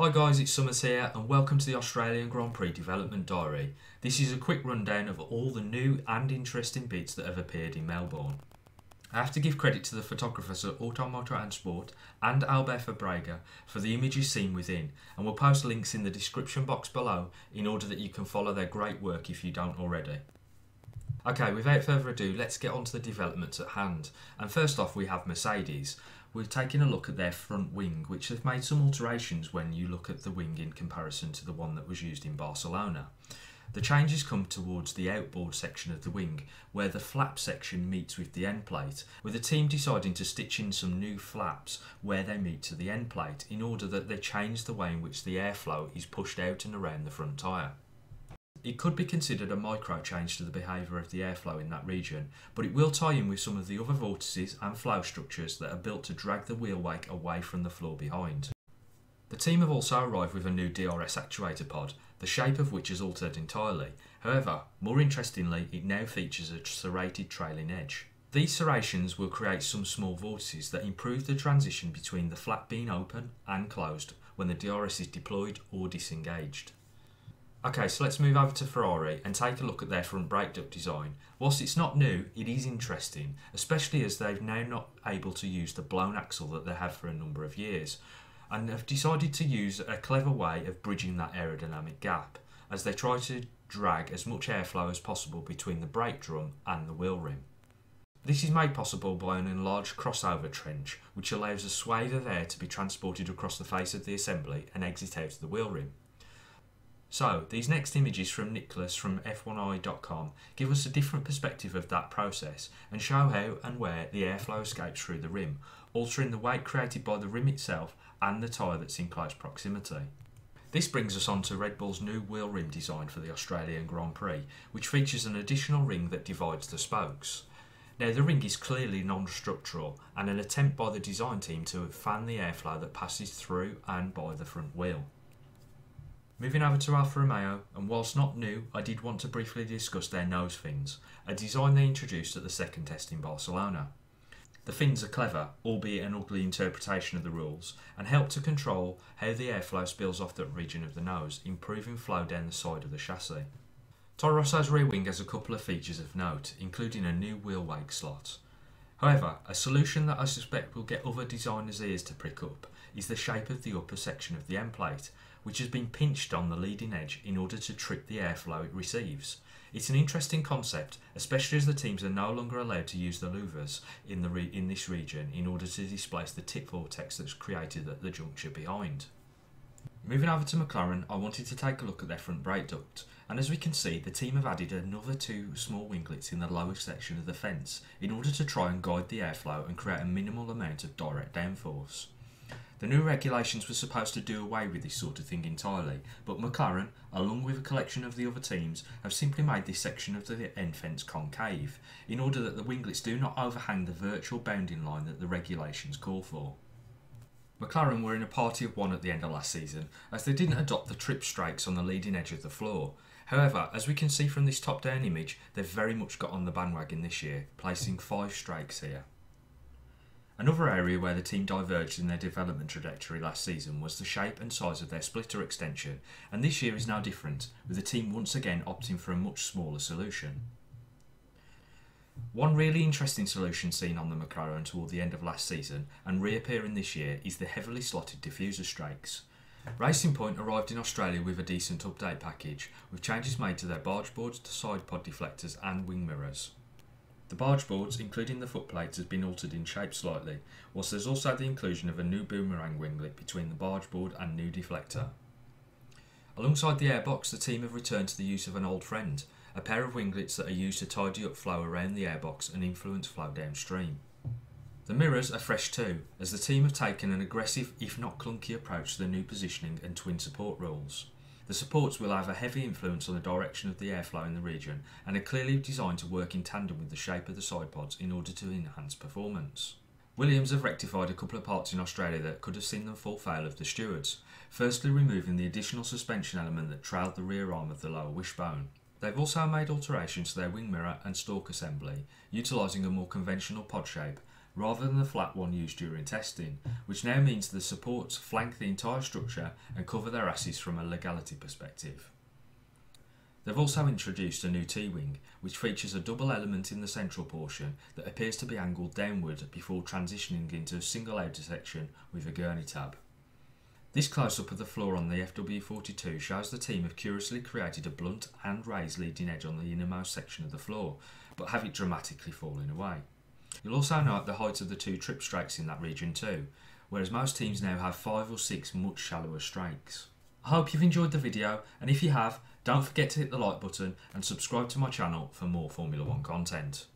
Hi guys, it's Summers here and welcome to the Australian Grand Prix Development Diary. This is a quick rundown of all the new and interesting bits that have appeared in Melbourne. I have to give credit to the photographers at Automoto and Sport and Albert Fabrega for the images seen within, and we'll post links in the description box below in order that you can follow their great work if you don't already. Okay, without further ado, let's get on to the developments at hand. And first off, we have Mercedes. We're taking a look at their front wing, which have made some alterations when you look at the wing in comparison to the one that was used in Barcelona. The changes come towards the outboard section of the wing, where the flap section meets with the end plate, with the team deciding to stitch in some new flaps where they meet to the end plate in order that they change the way in which the airflow is pushed out and around the front tyre. It could be considered a micro change to the behaviour of the airflow in that region, but it will tie in with some of the other vortices and flow structures that are built to drag the wheel wake away from the floor behind. The team have also arrived with a new DRS actuator pod, the shape of which is altered entirely. However, more interestingly, it now features a serrated trailing edge. These serrations will create some small vortices that improve the transition between the flap being open and closed when the DRS is deployed or disengaged. Okay, so let's move over to Ferrari and take a look at their front brake duct design. Whilst it's not new, it is interesting, especially as they've now not able to use the blown axle that they have for a number of years, and have decided to use a clever way of bridging that aerodynamic gap, as they try to drag as much airflow as possible between the brake drum and the wheel rim. This is made possible by an enlarged crossover trench, which allows a swathe of air to be transported across the face of the assembly and exit out of the wheel rim. So, these next images from Nicholas from F1i.com give us a different perspective of that process and show how and where the airflow escapes through the rim, altering the weight created by the rim itself and the tyre that's in close proximity. This brings us on to Red Bull's new wheel rim design for the Australian Grand Prix, which features an additional ring that divides the spokes. Now, the ring is clearly non-structural and an attempt by the design team to fan the airflow that passes through and by the front wheel. Moving over to Alfa Romeo, and whilst not new, I did want to briefly discuss their nose fins, a design they introduced at the second test in Barcelona. The fins are clever, albeit an ugly interpretation of the rules, and help to control how the airflow spills off that region of the nose, improving flow down the side of the chassis. Toro Rosso's rear wing has a couple of features of note, including a new wheel wake slot. However, a solution that I suspect will get other designers' ears to prick up is the shape of the upper section of the end plate, which has been pinched on the leading edge in order to trip the airflow it receives. It's an interesting concept, especially as the teams are no longer allowed to use the louvers in this region in order to displace the tip vortex that's created at the juncture behind. Moving over to McLaren, I wanted to take a look at their front brake duct, and as we can see, the team have added another two small winglets in the lower section of the fence in order to try and guide the airflow and create a minimal amount of direct downforce. The new regulations were supposed to do away with this sort of thing entirely, but McLaren, along with a collection of the other teams, have simply made this section of the end fence concave, in order that the winglets do not overhang the virtual bounding line that the regulations call for. McLaren were in a party of one at the end of last season, as they didn't adopt the trip strakes on the leading edge of the floor. However, as we can see from this top-down image, they've very much got on the bandwagon this year, placing 5 strakes here. Another area where the team diverged in their development trajectory last season was the shape and size of their splitter extension, and this year is now different, with the team once again opting for a much smaller solution. One really interesting solution seen on the McLaren toward the end of last season and reappearing this year is the heavily slotted diffuser strakes. Racing Point arrived in Australia with a decent update package, with changes made to their barge boards, side pod deflectors and wing mirrors. The barge boards, including the footplates, has been altered in shape slightly, whilst there's also the inclusion of a new boomerang winglet between the barge board and new deflector. Alongside the airbox, the team have returned to the use of an old friend, a pair of winglets that are used to tidy up flow around the airbox and influence flow downstream. The mirrors are fresh too, as the team have taken an aggressive, if not clunky, approach to the new positioning and twin support rules. The supports will have a heavy influence on the direction of the airflow in the region and are clearly designed to work in tandem with the shape of the side pods in order to enhance performance. Williams have rectified a couple of parts in Australia that could have seen them fall foul of the stewards, firstly removing the additional suspension element that trailed the rear arm of the lower wishbone. They've also made alterations to their wing mirror and stalk assembly, utilising a more conventional pod shape, rather than the flat one used during testing, which now means the supports flank the entire structure and cover their asses from a legality perspective. They've also introduced a new T-wing, which features a double element in the central portion that appears to be angled downward before transitioning into a single outer section with a gurney tab. This close-up of the floor on the FW42 shows the team have curiously created a blunt and raised leading edge on the innermost section of the floor, but have it dramatically falling away. You'll also note the height of the two trip strakes in that region too, whereas most teams now have 5 or 6 much shallower strakes. I hope you've enjoyed the video, and if you have, don't forget to hit the like button and subscribe to my channel for more Formula 1 content.